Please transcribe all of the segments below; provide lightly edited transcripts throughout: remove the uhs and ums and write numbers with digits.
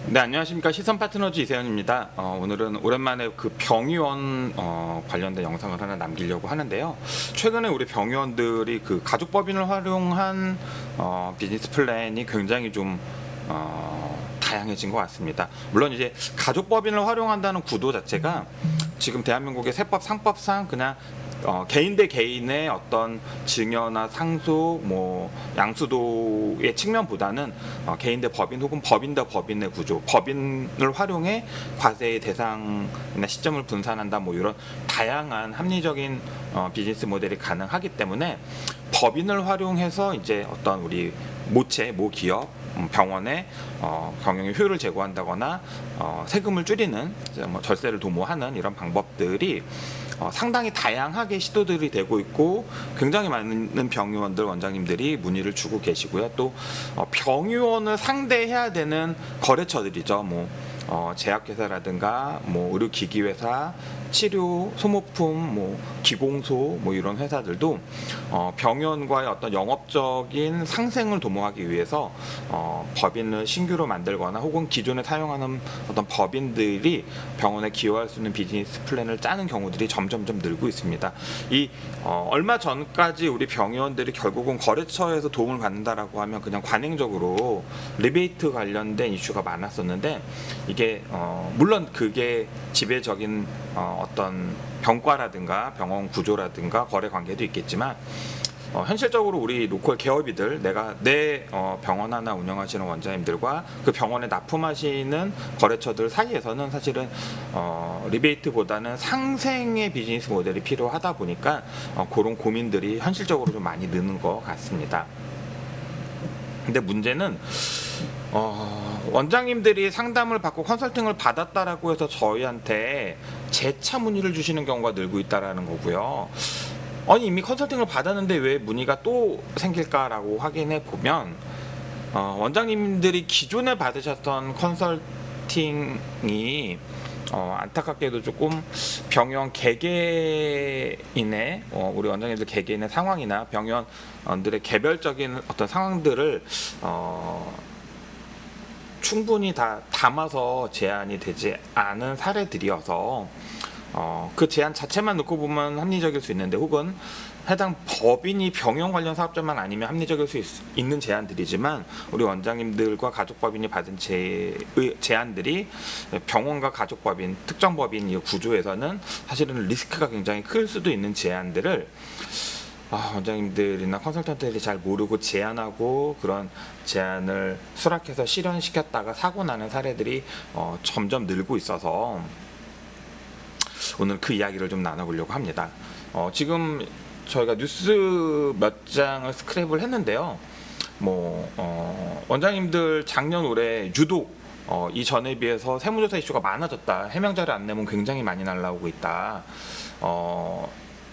네, 안녕하십니까. 시선 파트너즈 이세현입니다. 오늘은 오랜만에 그 병의원 관련된 영상을 하나 남기려고 하는데요. 최근에 우리 병의원들이 그 가족법인을 활용한 비즈니스 플랜이 굉장히 좀 다양해진 것 같습니다. 물론 이제 가족법인을 활용한다는 구도 자체가 지금 대한민국의 세법 상법상 그냥 개인 대 개인의 어떤 증여나 상속, 양수도의 측면보다는 개인 대 법인 혹은 법인 대 법인의 구조, 법인을 활용해 과세의 대상이나 시점을 분산한다, 이런 다양한 합리적인 비즈니스 모델이 가능하기 때문에 법인을 활용해서 이제 어떤 우리 모기업 병원에 경영의 효율을 제고한다거나 세금을 줄이는 절세를 도모하는 이런 방법들이 상당히 다양하게 시도들이 되고 있고 굉장히 많은 병의원들 원장님들이 문의를 주고 계시고요. 또 병의원을 상대해야 되는 거래처들이죠. 제약회사라든가 의료기기회사, 치료, 소모품, 기공소 이런 회사들도 병원과의 어떤 영업적인 상생을 도모하기 위해서 법인을 신규로 만들거나 혹은 기존에 사용하는 어떤 법인들이 병원에 기여할 수 있는 비즈니스 플랜을 짜는 경우들이 점점점 늘고 있습니다. 얼마 전까지 우리 병원들이 결국은 거래처에서 도움을 받는다라고 하면 그냥 관행적으로 리베이트 관련된 이슈가 많았었는데, 이게 물론 그게 지배적인 어떤 병과라든가 병원 구조라든가 거래 관계도 있겠지만, 현실적으로 우리 로컬 개업이들, 내 병원 하나 운영하시는 원장님들과 그 병원에 납품하시는 거래처들 사이에서는 사실은 리베이트보다는 상생의 비즈니스 모델이 필요하다 보니까 그런 고민들이 현실적으로 좀 많이 느는 것 같습니다. 근데 문제는 원장님들이 상담을 받고 컨설팅을 받았다라고 해서 저희한테 재차 문의를 주시는 경우가 늘고 있다라는 거고요. 아니, 이미 컨설팅을 받았는데 왜 문의가 또 생길까라고 확인해 보면, 원장님들이 기존에 받으셨던 컨설팅이 안타깝게도 조금 병원 개개인의 우리 원장님들 개개인의 상황이나 병원들의 개별적인 어떤 상황들을 충분히 다 담아서 제안이 되지 않은 사례들이어서 그 제안 자체만 놓고 보면 합리적일 수 있는데, 혹은 해당 법인이 병원 관련 사업자만 아니면 합리적일 수 있는 제안들이지만, 우리 원장님들과 가족법인이 받은 제안들이 병원과 가족법인, 특정법인 이 구조에서는 사실은 리스크가 굉장히 클 수도 있는 제안들을 원장님들이나 컨설턴트들이 잘 모르고 제안하고, 그런 제안을 수락해서 실현시켰다가 사고 나는 사례들이 점점 늘고 있어서 오늘 그 이야기를 좀 나눠보려고 합니다. 지금 저희가 뉴스 몇 장을 스크랩을 했는데요. 원장님들 작년 올해 유독 이전에 비해서 세무조사 이슈가 많아졌다, 해명자료 안 내면 굉장히 많이 날라오고 있다,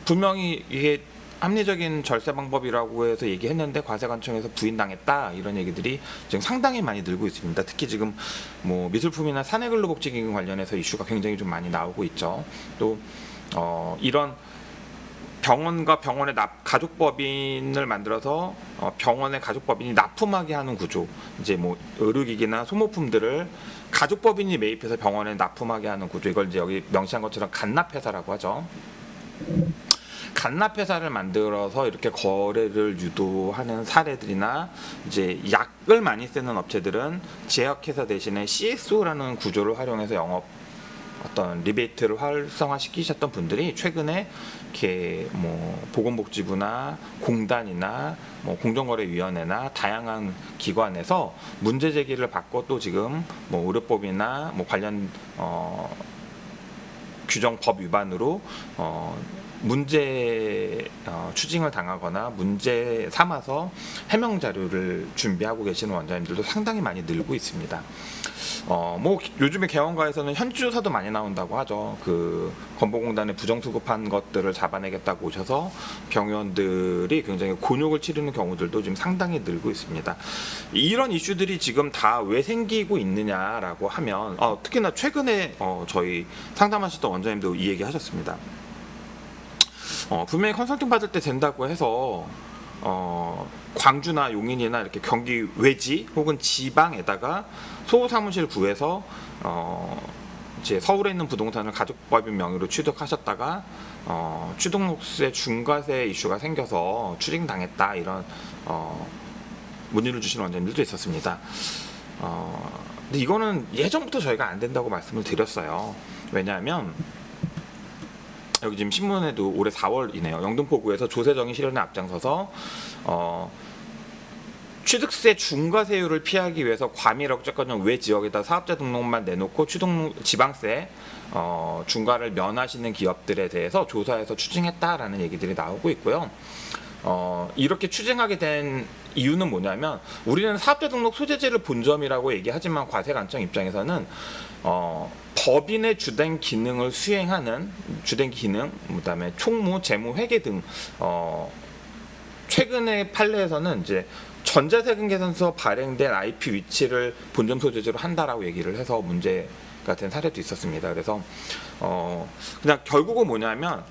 분명히 이게 합리적인 절세 방법이라고 해서 얘기했는데 과세관청에서 부인당했다, 이런 얘기들이 지금 상당히 많이 늘고 있습니다. 특히 지금 미술품이나 사내근로복지기금 관련해서 이슈가 굉장히 좀 많이 나오고 있죠. 또 이런 병원과 병원의 가족법인을 만들어서 병원의 가족법인이 납품하게 하는 구조, 이제 의료기기나 소모품들을 가족법인이 매입해서 병원에 납품하게 하는 구조, 이걸 이제 여기 명시한 것처럼 간납회사라고 하죠. 간납회사를 만들어서 이렇게 거래를 유도하는 사례들이나, 이제 약을 많이 쓰는 업체들은 제약회사 대신에 CSO라는 구조를 활용해서 영업 어떤 리베이트를 활성화시키셨던 분들이 최근에 이렇게 보건복지부나 공단이나 공정거래위원회나 다양한 기관에서 문제 제기를 받고, 또 지금 의료법이나 관련 규정 법 위반으로 문제 추징을 당하거나 문제 삼아서 해명 자료를 준비하고 계시는 원장님들도 상당히 많이 늘고 있습니다. 요즘에 개원가에서는 현지조사도 많이 나온다고 하죠. 그 건보공단에 부정수급한 것들을 잡아내겠다고 오셔서 병원들이 굉장히 곤욕을 치르는 경우들도 지금 상당히 늘고 있습니다. 이런 이슈들이 지금 다 왜 생기고 있느냐라고 하면, 특히나 최근에 저희 상담하셨던 원장님도 이 얘기 하셨습니다. 분명히 컨설팅 받을 때 된다고 해서 광주나 용인이나 이렇게 경기 외지 혹은 지방에다가 소사무실 구해서 이제 서울에 있는 부동산을 가족법인 명의로 취득하셨다가 취득세 중과세 이슈가 생겨서 추징당했다, 이런 문의를 주시는 원장님들도 있었습니다. 근데 이거는 예전부터 저희가 안 된다고 말씀을 드렸어요. 왜냐하면 여기 지금 신문에도 올해 4월이네요. 영등포구에서 조세정의 실현에 앞장서서 취득세 중과세율을 피하기 위해서 과밀 억제권형 외 지역에다 사업자 등록만 내놓고 지방세 중과를 면하시는 기업들에 대해서 조사해서 추징했다라는 얘기들이 나오고 있고요. 이렇게 추징하게 된 이유는 뭐냐면, 우리는 사업자 등록 소재지를 본점이라고 얘기하지만 과세관청 입장에서는 법인의 주된 기능을 수행하는 주된 기능, 그다음에 총무, 재무, 회계 등 최근의 판례에서는 이제 전자세금 계산서 발행된 IP 위치를 본점 소재지로 한다라고 얘기를 해서 문제가 된 사례도 있었습니다. 그래서 그냥 결국은 뭐냐면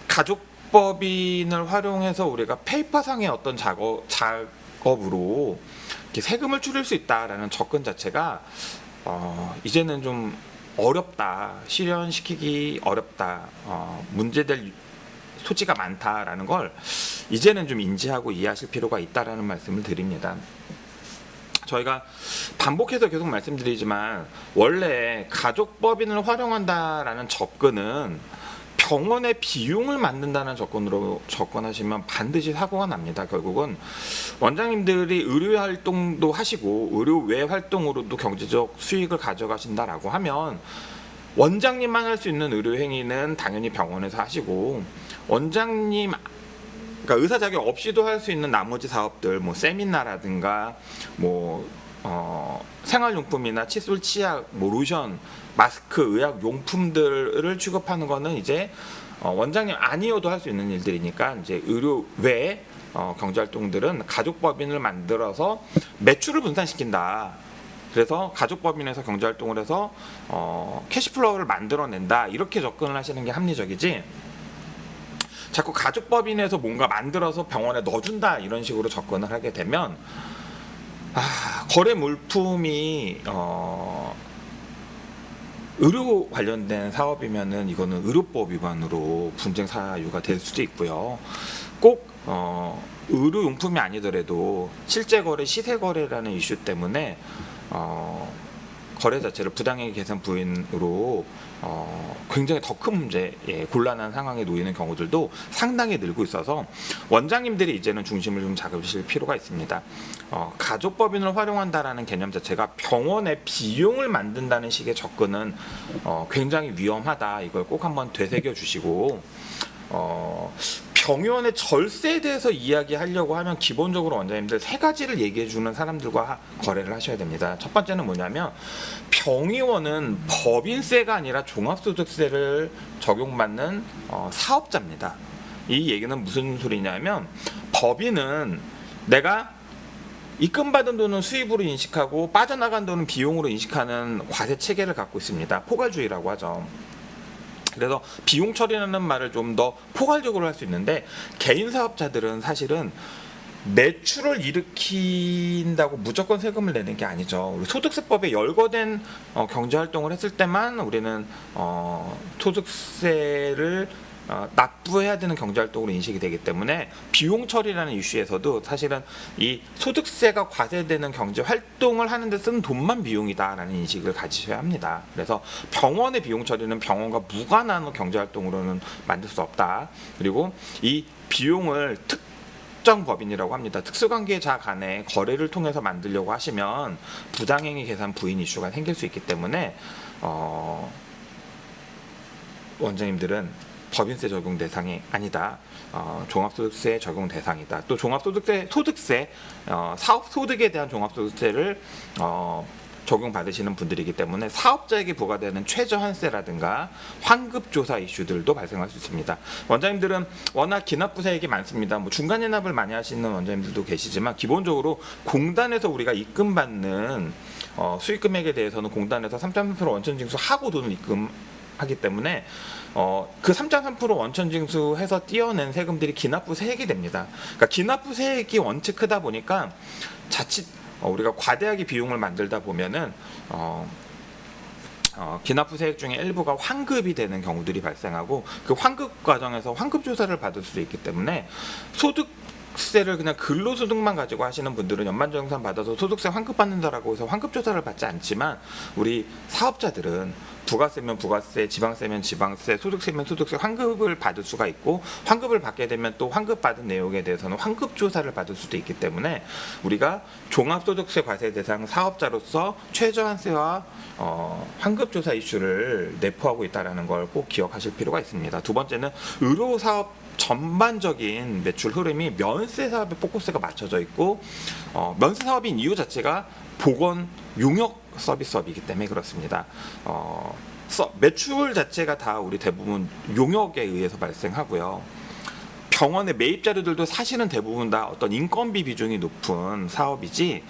가족법인을 활용해서 우리가 페이퍼상의 어떤 작업으로 이렇게 세금을 줄일 수 있다라는 접근 자체가 이제는 좀 어렵다, 실현시키기 어렵다, 문제될 소지가 많다라는 걸 이제는 좀 인지하고 이해하실 필요가 있다라는 말씀을 드립니다. 저희가 반복해서 계속 말씀드리지만, 원래 가족법인을 활용한다라는 접근은 병원의 비용을 만든다는 접근으로 접근하시면 반드시 사고가 납니다. 결국은 원장님들이 의료 활동도 하시고 의료 외 활동으로도 경제적 수익을 가져가신다라고 하면, 원장님만 할 수 있는 의료 행위는 당연히 병원에서 하시고, 원장님, 그러니까 의사 자격 없이도 할 수 있는 나머지 사업들, 뭐 세미나라든가 뭐 생활용품이나 칫솔, 치약, 뭐 로션, 마스크, 의약 용품들을 취급하는 거는 이제 원장님 아니어도 할 수 있는 일들이니까, 이제 의료 외 경제활동들은 가족법인을 만들어서 매출을 분산시킨다. 그래서 가족법인에서 경제활동을 해서 캐시플로우를 만들어낸다, 이렇게 접근을 하시는 게 합리적이지, 자꾸 가족법인에서 뭔가 만들어서 병원에 넣어준다 이런 식으로 접근을 하게 되면 거래 물품이 의료 관련된 사업이면은 이거는 의료법 위반으로 분쟁 사유가 될 수도 있고요. 꼭 의료용품이 아니더라도 실제 거래, 시세 거래라는 이슈 때문에 거래 자체를 부당행위 계산 부인으로 굉장히 더 큰 문제, 곤란한 상황에 놓이는 경우들도 상당히 늘고 있어서 원장님들이 이제는 중심을 좀 잡으실 필요가 있습니다. 가족법인을 활용한다라는 개념 자체가 병원의 비용을 만든다는 식의 접근은 굉장히 위험하다. 이걸 꼭 한번 되새겨 주시고, 병원의 절세에 대해서 이야기하려고 하면 기본적으로 원장님들 세 가지를 얘기해 주는 사람들과 거래를 하셔야 됩니다. 첫 번째는 뭐냐면, 병의원은 법인세가 아니라 종합소득세를 적용받는 사업자입니다. 이 얘기는 무슨 소리냐면, 법인은 내가 입금받은 돈은 수입으로 인식하고 빠져나간 돈은 비용으로 인식하는 과세 체계를 갖고 있습니다. 포괄주의라고 하죠. 그래서 비용 처리라는 말을 좀 더 포괄적으로 할 수 있는데, 개인 사업자들은 사실은 매출을 일으킨다고 무조건 세금을 내는 게 아니죠. 우리 소득세법에 열거된 경제활동을 했을 때만 우리는 소득세를 납부해야 되는 경제활동으로 인식이 되기 때문에, 비용 처리라는 이슈에서도 사실은 이 소득세가 과세되는 경제활동을 하는데 쓰는 돈만 비용이다라는 인식을 가지셔야 합니다. 그래서 병원의 비용 처리는 병원과 무관한 경제활동으로는 만들 수 없다. 그리고 이 비용을 특정 법인이라고 합니다. 특수관계자 간의 거래를 통해서 만들려고 하시면 부당행위 계산 부인 이슈가 생길 수 있기 때문에 원장님들은 법인세 적용 대상이 아니다. 종합소득세 적용 대상이다. 또 소득세, 사업소득에 대한 종합소득세를 적용받으시는 분들이기 때문에 사업자에게 부과되는 최저환세라든가 환급조사 이슈들도 발생할 수 있습니다. 원장님들은 워낙 기납부세액이 많습니다. 뭐 중간예납을 많이 하시는 원장님들도 계시지만, 기본적으로 공단에서 우리가 입금받는 수익금액에 대해서는 공단에서 3.3% 원천징수하고 돈을 입금 하기 때문에 그 3.3% 원천 징수해서 떼어낸 세금들이 기납부세액이 됩니다. 그러니까 기납부세액이 원체 크다 보니까 자칫 우리가 과대하게 비용을 만들다 보면은 기납부세액 중에 일부가 환급이 되는 경우들이 발생하고 그 환급 과정에서 환급 조사를 받을 수 있기 때문에 소득세를 그냥 근로소득만 가지고 하시는 분들은 연말정산 받아서 소득세 환급 받는다라고 해서 환급 조사를 받지 않지만 우리 사업자들은 부가세면 부가세, 지방세면 지방세, 소득세면 소득세 환급을 받을 수가 있고 환급을 받게 되면 또 환급 받은 내용에 대해서는 환급 조사를 받을 수도 있기 때문에 우리가 종합소득세 과세 대상 사업자로서 최저한세와 환급 조사 이슈를 내포하고 있다는 걸 꼭 기억하실 필요가 있습니다. 두 번째는 의료사업 전반적인 매출 흐름이 면세 사업에 포커스가 맞춰져 있고 면세 사업인 이유 자체가 보건 용역 서비스업이기 때문에 그렇습니다. 매출 자체가 다 우리 대부분 용역에 의해서 발생하고요. 병원의 매입 자료들도 사실은 대부분 다 어떤 인건비 비중이 높은 사업이지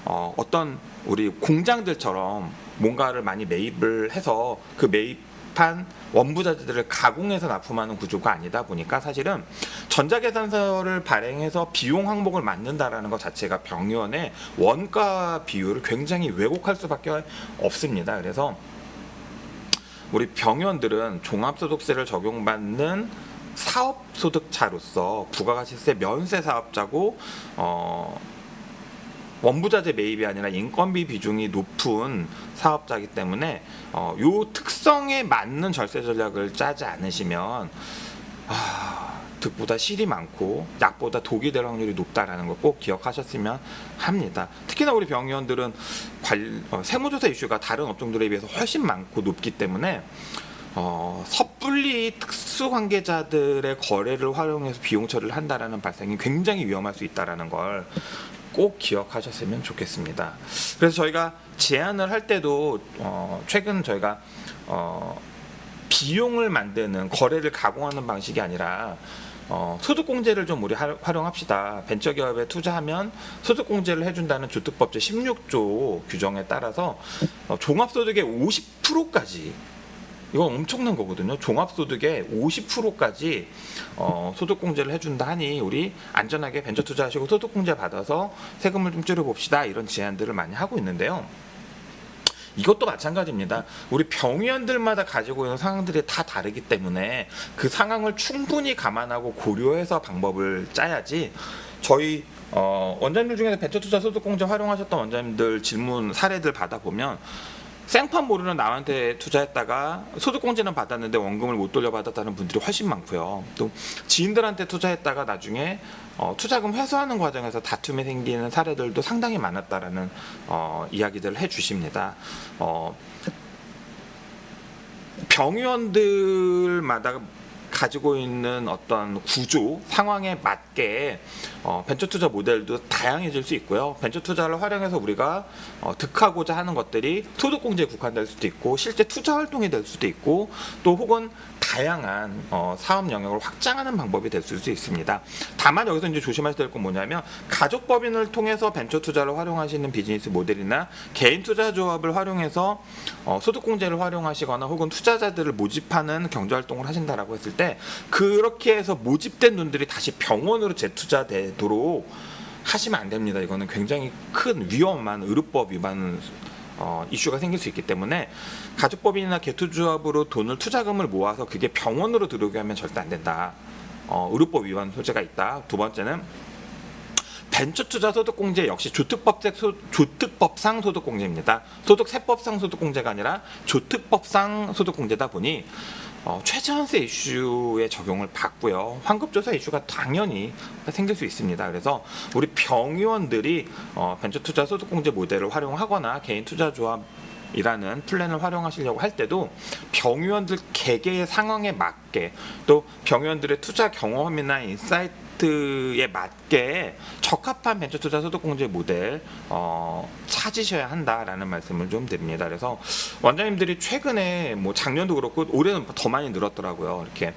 어떤 우리 공장들처럼 뭔가를 많이 매입을 해서 그 매입한 원부자재들을 가공해서 납품하는 구조가 아니다 보니까 사실은 전자계산서를 발행해서 비용 항목을 맞는다라는 것 자체가 병원의 원가 비율을 굉장히 왜곡할 수밖에 없습니다. 그래서 우리 병원들은 종합소득세를 적용받는 사업소득자로서 부가가치세 면세 사업자고 원부자재 매입이 아니라 인건비 비중이 높은 사업자이기 때문에 요 특성에 맞는 절세 전략을 짜지 않으시면 득보다 실이 많고 약보다 독이 될 확률이 높다라는 걸 꼭 기억하셨으면 합니다. 특히나 우리 병의원들은 세무조사 이슈가 다른 업종들에 비해서 훨씬 많고 높기 때문에 섣불리 특수관계자들의 거래를 활용해서 비용 처리를 한다라는 발생이 굉장히 위험할 수 있다라는 걸 꼭 기억하셨으면 좋겠습니다. 그래서 저희가 제안을 할 때도 최근 저희가 비용을 만드는 거래를 가공하는 방식이 아니라 소득공제를 좀 우리 활용합시다. 벤처기업에 투자하면 소득공제를 해준다는 주특법 제16조 규정에 따라서 종합소득의 50%까지 이건 엄청난 거거든요. 종합소득의 50%까지 소득공제를 해준다 하니 우리 안전하게 벤처 투자하시고 소득공제 받아서 세금을 좀 줄여봅시다. 이런 제안들을 많이 하고 있는데요. 이것도 마찬가지입니다. 우리 병의원들마다 가지고 있는 상황들이 다 다르기 때문에 그 상황을 충분히 감안하고 고려해서 방법을 짜야지 저희 원장님들 중에서 벤처투자 소득공제 활용하셨던 원장님들 질문 사례들 받아보면 생판 모르는 남한테 투자했다가 소득공제는 받았는데 원금을 못 돌려받았다는 분들이 훨씬 많고요. 또 지인들한테 투자했다가 나중에 투자금 회수하는 과정에서 다툼이 생기는 사례들도 상당히 많았다라는 이야기들을 해주십니다. 병의원들마다 가지고 있는 어떤 구조, 상황에 맞게 벤처 투자 모델도 다양해질 수 있고요. 벤처 투자를 활용해서 우리가 득하고자 하는 것들이 소득공제에 국한될 수도 있고 실제 투자 활동이 될 수도 있고 또 혹은 다양한 사업 영역을 확장하는 방법이 될 수도 있습니다. 다만 여기서 이제 조심하셔야 될 건 뭐냐면 가족법인을 통해서 벤처 투자를 활용하시는 비즈니스 모델이나 개인 투자 조합을 활용해서 소득공제를 활용하시거나 혹은 투자자들을 모집하는 경제활동을 하신다라고 했을 때 그렇게 해서 모집된 돈들이 다시 병원으로 재투자되도록 하시면 안 됩니다. 이거는 굉장히 큰 위험한 의료법 위반 이슈가 생길 수 있기 때문에 가족법인이나 개투조합으로 돈을 투자금을 모아서 그게 병원으로 들어오게 하면 절대 안 된다. 의료법 위반 소재가 있다. 두 번째는 벤처투자 소득공제 역시 조특법상 소득공제입니다. 소득세법상 소득공제가 아니라 조특법상 소득공제다 보니 최저한세 이슈에 적용을 받고요. 환급조사 이슈가 당연히 생길 수 있습니다. 그래서 우리 병의원들이 벤처투자 소득공제 모델을 활용하거나 개인 투자조합 이라는 플랜을 활용하시려고 할 때도 병의원들 개개의 상황에 맞게 또 병의원들의 투자 경험이나 인사이트에 맞게 적합한 벤처투자 소득공제 모델 찾으셔야 한다라는 말씀을 좀 드립니다. 그래서 원장님들이 최근에 뭐 작년도 그렇고 올해는 더 많이 늘었더라고요. 이렇게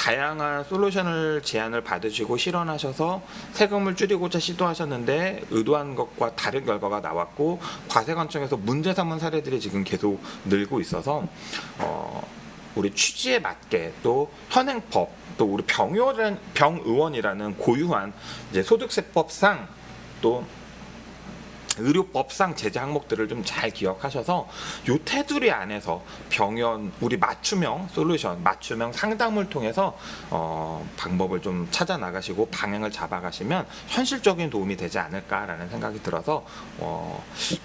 다양한 솔루션을 제안을 받으시고 실현하셔서 세금을 줄이고자 시도하셨는데 의도한 것과 다른 결과가 나왔고 과세관청에서 문제 삼은 사례들이 지금 계속 늘고 있어서 우리 취지에 맞게 또 현행법 또 우리 병의원이라는 고유한 이제 소득세법상 또 의료법상 제재 항목들을 좀 잘 기억하셔서 요 테두리 안에서 병원 우리 맞춤형 솔루션, 맞춤형 상담을 통해서 방법을 좀 찾아 나가시고 방향을 잡아가시면 현실적인 도움이 되지 않을까라는 생각이 들어서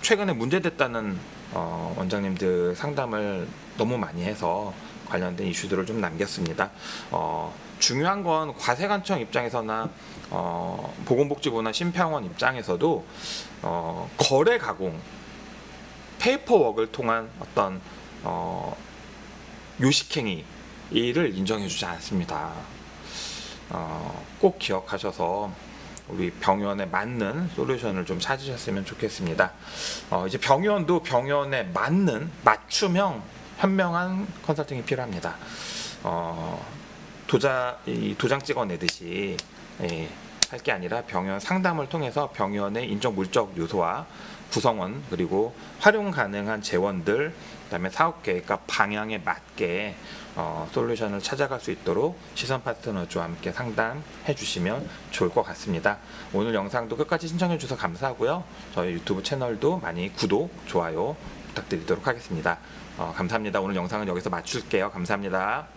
최근에 문제됐다는 원장님들 상담을 너무 많이 해서 관련된 이슈들을 좀 남겼습니다. 중요한 건 과세관청 입장에서나 보건복지부나 심평원 입장에서도 거래 가공, 페이퍼워크를 통한 어떤 요식행위를 인정해주지 않습니다. 꼭 기억하셔서 우리 병원에 맞는 솔루션을 좀 찾으셨으면 좋겠습니다. 이제 병원도 병원에 맞는 맞춤형 현명한 컨설팅이 필요합니다. 도장 찍어내듯이 할 게 아니라 병원 상담을 통해서 병원의 인적 물적 요소와 구성원 그리고 활용 가능한 재원들 그다음에 사업 계획과 방향에 맞게 솔루션을 찾아갈 수 있도록 시선 파트너즈와 함께 상담해 주시면 좋을 것 같습니다. 오늘 영상도 끝까지 시청해 주셔서 감사하고요. 저희 유튜브 채널도 많이 구독, 좋아요 부탁드리도록 하겠습니다. 감사합니다. 오늘 영상은 여기서 마칠게요. 감사합니다.